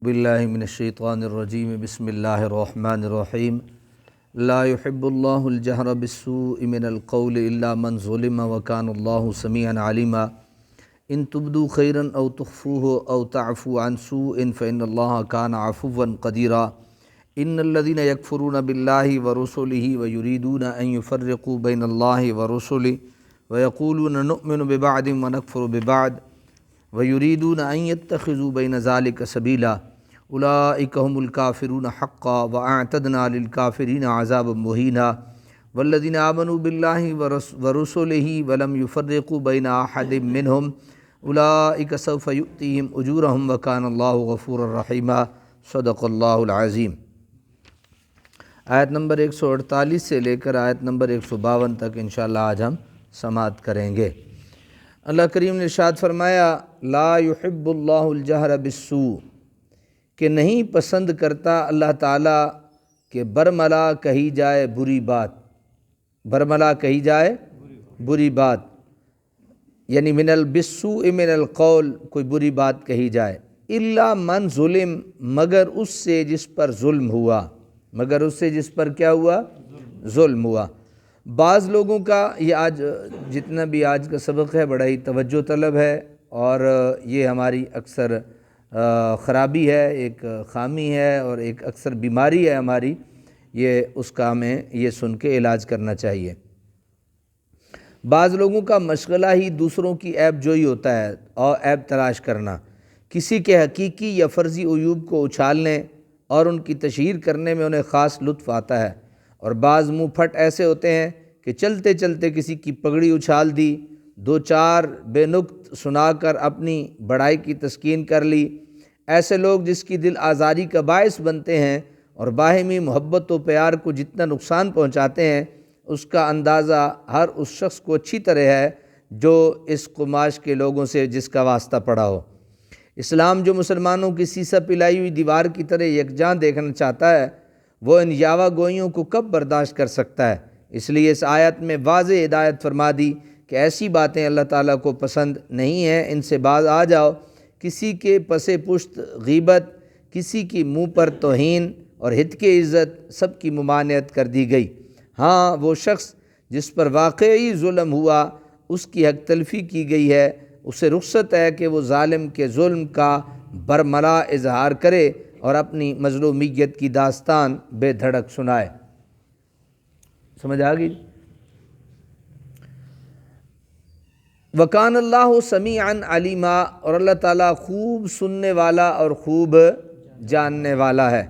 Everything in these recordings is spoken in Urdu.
باللہ من الشیطان الرجیم بسم اللہ الرحمن الرحیم لا يحب اللہ الجہر بالسوء من القول الا من ظلم وکان اللہ سمیعا علیما ان تبدوا خیرا او تخفوه او تعفوا عن سوء فإن اللہ کان عفوا قدیرا ان الذین یکفرون باللہ ورسلہ ویریدون ان یفرقوا بین اللہ ورسلہ ویقولون نؤمن ببعض ونکفر ببعض ویریدون ان یتخذوا بین ذلک سبیلا اولئک هم الکافرون حقا واعتدنا للکافرین عذابا مہینا والذین آمنوا باللہ ورسلہ ولم یفرقوا بین احد منہم اولئک سوف یؤتیہم اجورہم وکان اللہ غفورا رحیما صدق اللہ العظیم۔ آیت نمبر 148 سے لے کر آیت نمبر 152 تک انشاءاللہ آج ہم سماعت کریں گے۔ اللہ کریم نے ارشاد فرمایا لا يحب اللہ الجہر بالسوء، کہ نہیں پسند کرتا اللہ تعالیٰ کہ برملا کہی جائے بری بات، برملا کہی جائے بری بات، یعنی بالسوء من القول، کوئی بری بات کہی جائے، الا من ظلم، مگر اس سے جس پر ظلم ہوا، مگر اس سے جس پر کیا ہوا؟ ظلم ہوا۔ بعض لوگوں کا یہ آج جتنا بھی آج کا سبق ہے بڑا ہی توجہ طلب ہے، اور یہ ہماری اکثر خرابی ہے، ایک خامی ہے اور ایک اکثر بیماری ہے ہماری، یہ اس کا ہمیں یہ سن کے علاج کرنا چاہیے۔ بعض لوگوں کا مشغلہ ہی دوسروں کی عیب جوئی ہوتا ہے اور عیب تلاش کرنا، کسی کے حقیقی یا فرضی عیوب کو اچھالنے اور ان کی تشہیر کرنے میں انہیں خاص لطف آتا ہے، اور بعض منہ پھٹ ایسے ہوتے ہیں کہ چلتے چلتے کسی کی پگڑی اچھال دی، دو چار بے نکت سنا کر اپنی بڑائی کی تسکین کر لی۔ ایسے لوگ جس کی دل آزاری کا باعث بنتے ہیں اور باہمی محبت و پیار کو جتنا نقصان پہنچاتے ہیں، اس کا اندازہ ہر اس شخص کو اچھی طرح ہے جو اس قماش کے لوگوں سے جس کا واسطہ پڑا ہو۔ اسلام جو مسلمانوں کی سیسہ پلائی ہوئی دیوار کی طرح یکجاں دیکھنا چاہتا ہے، وہ ان یاوہ گوئیوں کو کب برداشت کر سکتا ہے؟ اس لیے اس آیت میں واضح ہدایت فرما دی کہ ایسی باتیں اللہ تعالیٰ کو پسند نہیں ہیں، ان سے باز آ جاؤ۔ کسی کے پس پشت غیبت، کسی کی منہ پر توہین اور ہت کی عزت، سب کی ممانعت کر دی گئی۔ ہاں، وہ شخص جس پر واقعی ظلم ہوا، اس کی حق تلفی کی گئی ہے، اسے رخصت ہے کہ وہ ظالم کے ظلم کا برملا اظہار کرے اور اپنی مظلومیت کی داستان بے دھڑک سنائے۔ سمجھ آ گئی؟ وکان اللہ سمیعا علیما، اور اللہ تعالیٰ خوب سننے والا اور خوب جاننے والا ہے۔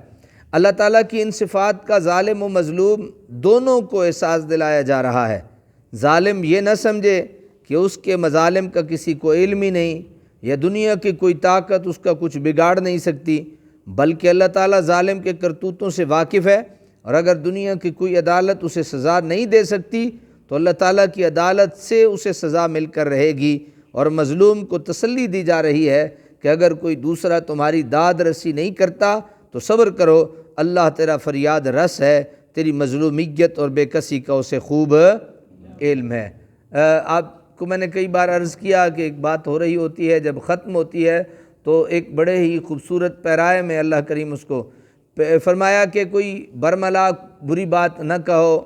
اللہ تعالیٰ کی ان صفات کا ظالم و مظلوم دونوں کو احساس دلایا جا رہا ہے۔ ظالم یہ نہ سمجھے کہ اس کے مظالم کا کسی کو علم ہی نہیں، یا دنیا کی کوئی طاقت اس کا کچھ بگاڑ نہیں سکتی، بلکہ اللہ تعالیٰ ظالم کے کرتوتوں سے واقف ہے، اور اگر دنیا کی کوئی عدالت اسے سزا نہیں دے سکتی تو اللہ تعالیٰ کی عدالت سے اسے سزا مل کر رہے گی، اور مظلوم کو تسلی دی جا رہی ہے کہ اگر کوئی دوسرا تمہاری داد رسی نہیں کرتا تو صبر کرو، اللہ تیرا فریاد رس ہے، تیری مظلومیت اور بے کسی کا اسے خوب علم ہے۔ آپ کو میں نے کئی بار عرض کیا کہ ایک بات ہو رہی ہوتی ہے، جب ختم ہوتی ہے تو ایک بڑے ہی خوبصورت پیرائے میں اللہ کریم اس کو فرمایا کہ کوئی برملا بری بات نہ کہو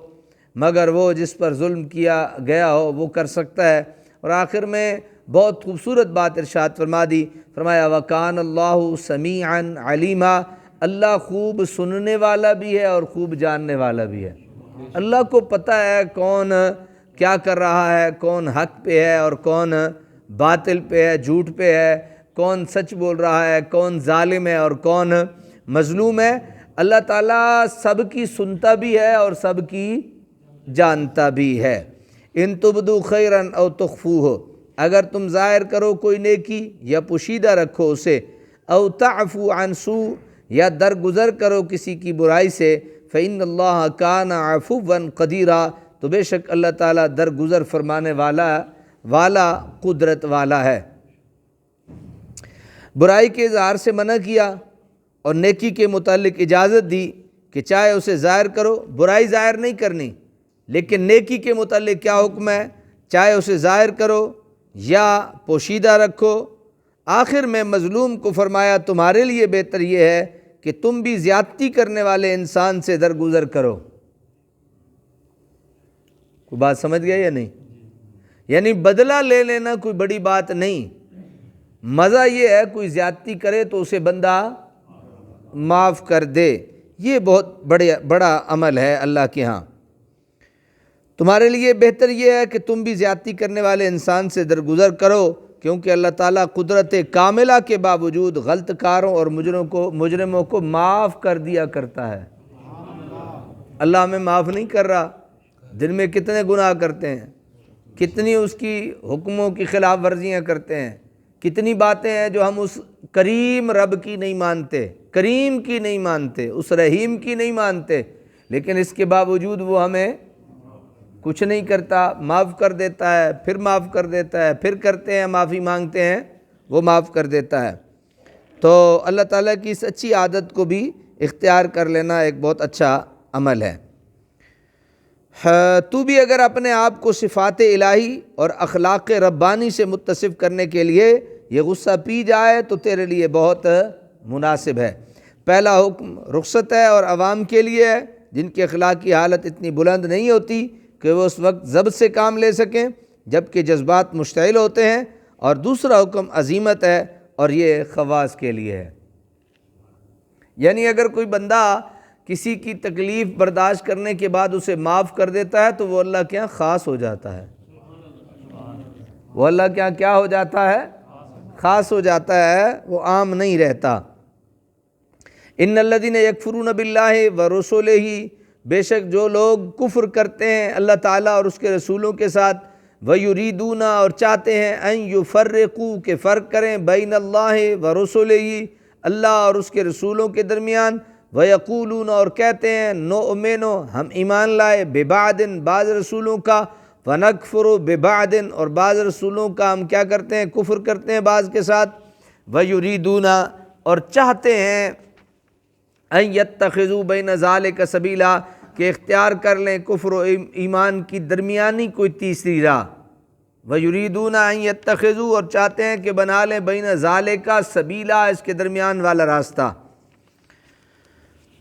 مگر وہ جس پر ظلم کیا گیا ہو وہ کر سکتا ہے، اور آخر میں بہت خوبصورت بات ارشاد فرما دی، فرمایا وَكَانَ اللَّهُ سَمِيعًا عَلِيمًا، اللہ خوب سننے والا بھی ہے اور خوب جاننے والا بھی ہے۔ اللہ کو پتہ ہے کون کیا کر رہا ہے، کون حق پہ ہے اور کون باطل پہ ہے، جھوٹ پہ ہے، کون سچ بول رہا ہے، کون ظالم ہے اور کون مظلوم ہے۔ اللہ تعالیٰ سب کی سنتا بھی ہے اور سب کی جانتا بھی ہے۔ ان تبدوا خیرا او تخفوہ، اگر تم ظاہر کرو کوئی نیکی یا پوشیدہ رکھو اسے، او تعفو عن سوء، یا درگزر کرو کسی کی برائی سے، فإن اللہ کان عفوا قدیرا، تو بے شک اللہ تعالیٰ درگزر فرمانے والا قدرت والا ہے۔ برائی کے اظہار سے منع کیا اور نیکی کے متعلق اجازت دی کہ چاہے اسے ظاہر کرو، برائی ظاہر نہیں کرنی، لیکن نیکی کے متعلق کیا حکم ہے؟ چاہے اسے ظاہر کرو یا پوشیدہ رکھو، آخر میں مظلوم کو فرمایا تمہارے لیے بہتر یہ ہے کہ تم بھی زیادتی کرنے والے انسان سے درگزر کرو۔ کوئی بات سمجھ گیا یا نہیں؟ یعنی بدلہ لے لینا کوئی بڑی بات نہیں، مزہ یہ ہے کوئی زیادتی کرے تو اسے بندہ معاف کر دے، یہ بہت بڑا عمل ہے اللہ کے ہاں۔ تمہارے لیے بہتر یہ ہے کہ تم بھی زیادتی کرنے والے انسان سے درگزر کرو، کیونکہ اللہ تعالیٰ قدرت کاملہ کے باوجود غلط کاروں اور مجرموں کو معاف کر دیا کرتا ہے۔ اللہ ہمیں معاف نہیں کر رہا، دن میں کتنے گناہ کرتے ہیں، کتنی اس کی حکموں کی خلاف ورزیاں کرتے ہیں، کتنی باتیں ہیں جو ہم اس کریم رب کی نہیں مانتے، کریم کی نہیں مانتے، اس رحیم کی نہیں مانتے، لیکن اس کے باوجود وہ ہمیں کچھ نہیں کرتا، معاف کر دیتا ہے، پھر معاف کر دیتا ہے، پھر کرتے ہیں معافی مانگتے ہیں وہ معاف کر دیتا ہے۔ تو اللہ تعالیٰ کی اس اچھی عادت کو بھی اختیار کر لینا ایک بہت اچھا عمل ہے۔ تو بھی اگر اپنے آپ کو صفات الہی اور اخلاق ربانی سے متصف کرنے کے لیے یہ غصہ پی جائے تو تیرے لیے بہت مناسب ہے۔ پہلا حکم رخصت ہے اور عوام کے لیے ہے جن کی اخلاقی حالت اتنی بلند نہیں ہوتی کہ وہ اس وقت ضبط سے کام لے سکیں جبکہ جذبات مشتعل ہوتے ہیں، اور دوسرا حکم عزیمت ہے اور یہ خواص کے لیے ہے۔ یعنی اگر کوئی بندہ کسی کی تکلیف برداشت کرنے کے بعد اسے معاف کر دیتا ہے تو وہ اللہ کے یہاں خاص ہو جاتا ہے، وہ اللہ کے یہاں کیا ہو جاتا ہے؟ خاص ہو جاتا ہے، وہ عام نہیں رہتا۔ ان الذین یکفرون باللہ ورسلہ، بے شک جو لوگ کفر کرتے ہیں اللہ تعالیٰ اور اس کے رسولوں کے ساتھ، وَيُرِيدُونَ اور چاہتے ہیں أَن يُفَرِّقُوا کہ فرق کریں بین اللہ ورسلہ، اللہ اور اس کے رسولوں کے درمیان، وَيَقُولُونَ اور کہتے ہیں نُؤْمِنُ ہم ایمان لائے بِبَعْدٍ بعض رسولوں کا، وَنَكْفُرُ بِبَعْدٍ اور بعض رسولوں کا ہم کیا کرتے ہیں؟ کفر کرتے ہیں بعض کے ساتھ، وَيُرِيدُونَ اور چاہتے ہیں ان یتخذوا بین ذالک سبیلا کہ اختیار کر لیں کفر و ایمان کی درمیانی کوئی تیسری راہ، وَيُرِيدُونَ ان یتخذوا اور چاہتے ہیں کہ بنا لیں بین ذالک سبیلا اس کے درمیان والا راستہ۔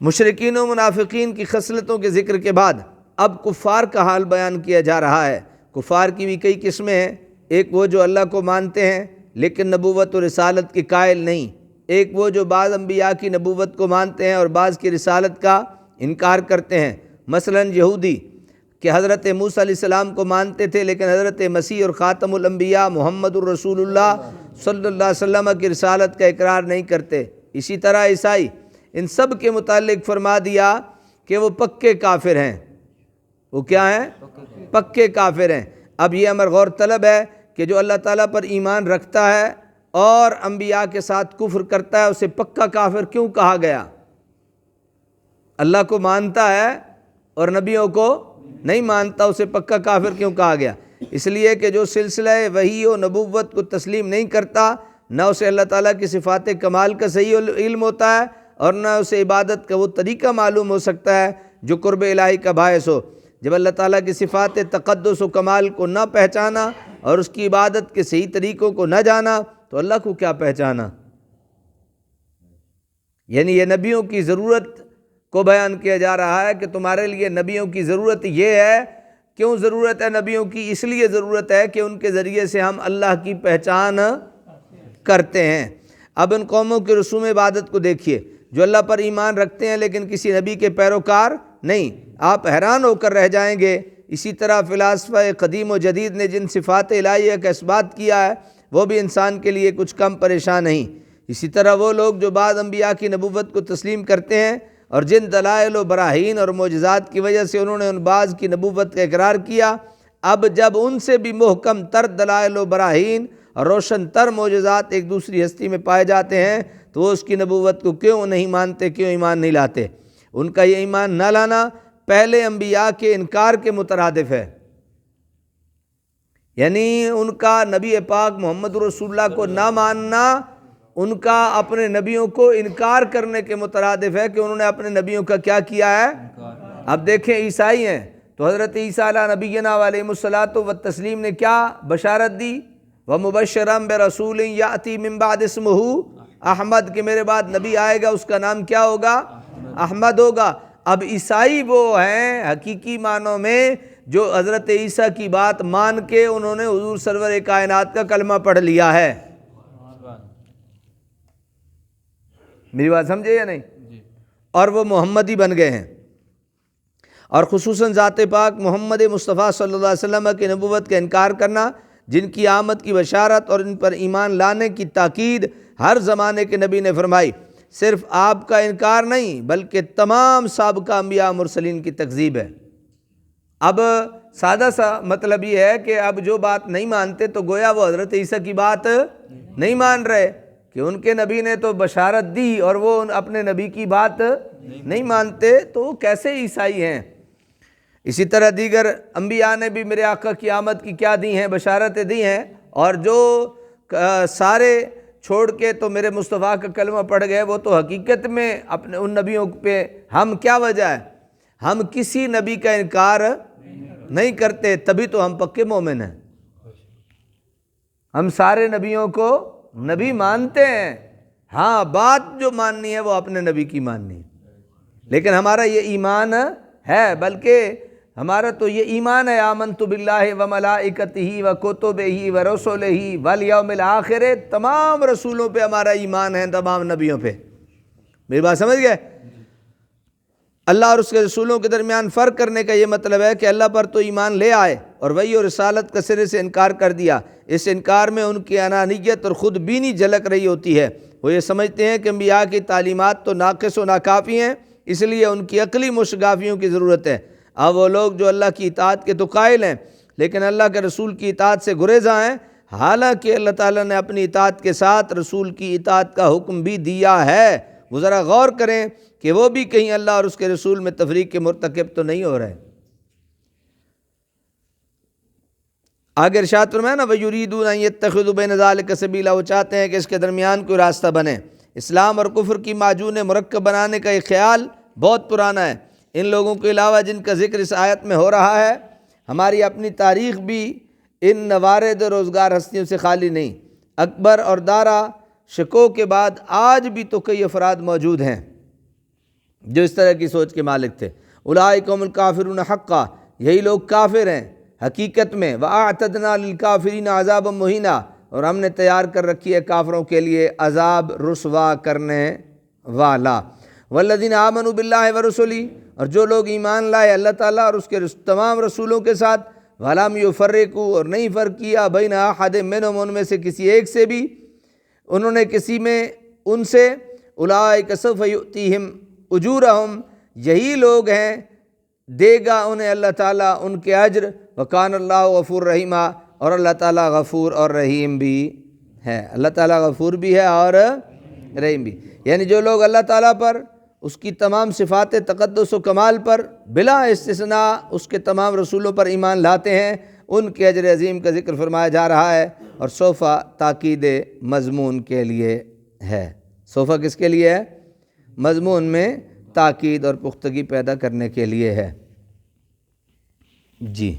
مشرکین و منافقین کی خصلتوں کے ذکر کے بعد اب کفار کا حال بیان کیا جا رہا ہے۔ کفار کی بھی کئی قسمیں ہیں، ایک وہ جو اللہ کو مانتے ہیں لیکن نبوت و رسالت کے قائل نہیں، ایک وہ جو بعض انبیاء کی نبوت کو مانتے ہیں اور بعض کی رسالت کا انکار کرتے ہیں، مثلا یہودی کہ حضرت موسیٰ علیہ السلام کو مانتے تھے لیکن حضرت مسیح اور خاتم الانبیاء محمد الرسول اللہ صلی اللہ علیہ وسلم کی رسالت کا اقرار نہیں کرتے۔ اسی طرح عیسائی، ان سب کے متعلق فرما دیا کہ وہ پکے کافر ہیں۔ وہ کیا ہیں؟ پکے کافر ہیں۔ اب یہ امر غور طلب ہے کہ جو اللہ تعالیٰ پر ایمان رکھتا ہے اور انبیاء کے ساتھ کفر کرتا ہے اسے پکا کافر کیوں کہا گیا؟ اللہ کو مانتا ہے اور نبیوں کو نہیں مانتا، اسے پکا کافر کیوں کہا گیا؟ اس لیے کہ جو سلسلہ وحی و نبوت کو تسلیم نہیں کرتا، نہ اسے اللہ تعالیٰ کی صفات کمال کا صحیح علم ہوتا ہے اور نہ اسے عبادت کا وہ طریقہ معلوم ہو سکتا ہے جو قرب الہی کا باعث ہو۔ جب اللہ تعالیٰ کی صفات تقدس و کمال کو نہ پہچانا اور اس کی عبادت کے صحیح طریقوں کو نہ جانا تو اللہ کو کیا پہچانا؟ یعنی یہ نبیوں کی ضرورت کو بیان کیا جا رہا ہے کہ تمہارے لیے نبیوں کی ضرورت یہ ہے۔ کیوں ضرورت ہے نبیوں کی؟ اس لیے ضرورت ہے کہ ان کے ذریعے سے ہم اللہ کی پہچان کرتے ہیں۔ اب ان قوموں کے رسوم عبادت کو دیکھیے جو اللہ پر ایمان رکھتے ہیں لیکن کسی نبی کے پیروکار نہیں، آپ حیران ہو کر رہ جائیں گے۔ اسی طرح فلاسفہ قدیم و جدید نے جن صفات الہیہ کا اثبات کیا ہے وہ بھی انسان کے لیے کچھ کم پریشان نہیں۔ اسی طرح وہ لوگ جو بعض انبیاء کی نبوت کو تسلیم کرتے ہیں اور جن دلائل و براہین اور معجزات کی وجہ سے انہوں نے ان بعض کی نبوت کا اقرار کیا، اب جب ان سے بھی محکم تر دلائل و براہین اور روشن تر معجزات ایک دوسری ہستی میں پائے جاتے ہیں تو وہ اس کی نبوت کو کیوں نہیں مانتے، کیوں ایمان نہیں لاتے؟ ان کا یہ ایمان نہ لانا پہلے انبیاء کے انکار کے مترادف ہے، یعنی ان کا نبی پاک محمد رسول اللہ کو نہ ماننا ان کا اپنے نبیوں کو انکار کرنے کے مترادف ہے کہ انہوں نے اپنے نبیوں کا کیا کیا ہے؟ اب دیکھیں عیسائی ہیں تو حضرت عیسیٰ علیہ نبینا علیہ الصلوۃ والتسلیم نے کیا بشارت دی وَمُبَشِّرًا بِرَسُولٍ يَأْتِي مِن بَعْدِ اسْمُهُ احمد، کہ میرے بعد نبی آئے گا اس کا نام کیا ہوگا؟ احمد ہوگا۔ اب عیسائی وہ ہیں حقیقی معنوں میں جو حضرت عیسیٰ کی بات مان کے انہوں نے حضور سرور کائنات کا کلمہ پڑھ لیا ہے۔ میری بات سمجھے یا نہیں؟ اور وہ محمدی بن گئے ہیں، اور خصوصاً ذات پاک محمد مصطفیٰ صلی اللہ علیہ وسلم کی نبوت کا انکار کرنا، جن کی آمد کی بشارت اور ان پر ایمان لانے کی تاکید ہر زمانے کے نبی نے فرمائی۔ صرف آپ کا انکار نہیں بلکہ تمام سابقہ انبیاء مرسلین کی تکذیب ہے۔ اب سادہ سا مطلب یہ ہے کہ اب جو بات نہیں مانتے تو گویا وہ حضرت عیسیٰ کی بات نہیں مان رہے، کہ ان کے نبی نے تو بشارت دی اور وہ اپنے نبی کی بات نہیں مانتے، تو وہ کیسے عیسائی ہیں؟ اسی طرح دیگر انبیاء نے بھی میرے آقا کی آمد کی کیا دی ہیں؟ بشارتیں دی ہیں، اور جو سارے چھوڑ کے تو میرے مصطفیٰ کا کلمہ پڑھ گئے، وہ تو حقیقت میں اپنے ان نبیوں پہ ہم کیا وجہ ہے؟ ہم کسی نبی کا انکار نہیں کرتے، تبھی تو ہم پکے مومن ہیں۔ ہم سارے نبیوں کو نبی مانتے ہیں، ہاں بات جو ماننی ہے وہ اپنے نبی کی ماننی ہے، لیکن ہمارا یہ ایمان ہے، بلکہ ہمارا تو یہ ایمان ہے، آمنت باللہ وملائکتہ وکتبہ ورسلہ والیوم الآخر، تمام رسولوں پہ ہمارا ایمان ہے، تمام نبیوں پہ۔ میری بات سمجھ گئے؟ اللہ اور اس کے رسولوں کے درمیان فرق کرنے کا یہ مطلب ہے کہ اللہ پر تو ایمان لے آئے اور وحی اور رسالت کا سرے سے انکار کر دیا۔ اس انکار میں ان کی انانیت اور خود بینی جھلک رہی ہوتی ہے۔ وہ یہ سمجھتے ہیں کہ انبیاء کی تعلیمات تو ناقص و ناکافی ہیں، اس لیے ان کی عقلی مشگافیوں کی ضرورت ہے۔ اب وہ لوگ جو اللہ کی اطاعت کے تو قائل ہیں لیکن اللہ کے رسول کی اطاعت سے گریزاں ہیں، حالانکہ اللہ تعالیٰ نے اپنی اطاعت کے ساتھ رسول کی اطاعت کا حکم بھی دیا ہے۔ وہ ذرا غور کریں کہ وہ بھی کہیں اللہ اور اس کے رسول میں تفریق کے مرتکب تو نہیں ہو رہے۔ آگے ارشاد فرمایا نا وَيُرِيدُونَ أَن يَتَّخِذُوا بَيْنَ ذَلِكَ سَبِيلًا، وہ چاہتے ہیں کہ اس کے درمیان کوئی راستہ بنے۔ اسلام اور کفر کی معجون مرکب بنانے کا یہ خیال بہت پرانا ہے۔ ان لوگوں کے علاوہ جن کا ذکر اس آیت میں ہو رہا ہے، ہماری اپنی تاریخ بھی ان نوارد روزگار ہستیوں سے خالی نہیں۔ اکبر اور دارا شکو کے بعد آج بھی تو کئی افراد موجود ہیں جو اس طرح کی سوچ کے مالک تھے۔ اولئک هم الکافرون حقا، یہی لوگ کافر ہیں حقیقت میں۔ وَأَعْتَدْنَا لِلْكَافِرِينَ عَذَابًا مُهِينًا، اور ہم نے تیار کر رکھی ہے کافروں کے لیے عذاب رسوا کرنے والا۔ وَالَّذِينَ آمَنُوا بِاللَّهِ وَرُسُلِهِ، اور جو لوگ ایمان لائے اللہ تعالیٰ اور اس کے تمام رسولوں کے ساتھ، وَلَمْ يُفَرِّقُوا، اور نہیں فرق کیا، بین احد منہم، ان میں سے کسی ایک سے بھی، انہوں نے کسی میں ان سے، اولئک سوف یؤتیہم اجورہم، یہی لوگ ہیں دے گا انہیں اللہ تعالیٰ ان کے اجر، وکان اللہ غفور رحیمہ، اور اللہ تعالیٰ غفور اور رحیم بھی ہے۔ اللہ تعالیٰ غفور بھی ہے اور رحیم بھی، یعنی جو لوگ اللہ تعالیٰ پر، اس کی تمام صفات تقدس و کمال پر بلا استثناء اس کے تمام رسولوں پر ایمان لاتے ہیں، ان کے اجر عظیم کا ذکر فرمایا جا رہا ہے، اور صوفہ تاکید مضمون کے لیے ہے۔ صوفہ کس کے لیے ہے؟ مضمون میں تاکید اور پختگی پیدا کرنے کے لیے ہے۔ جی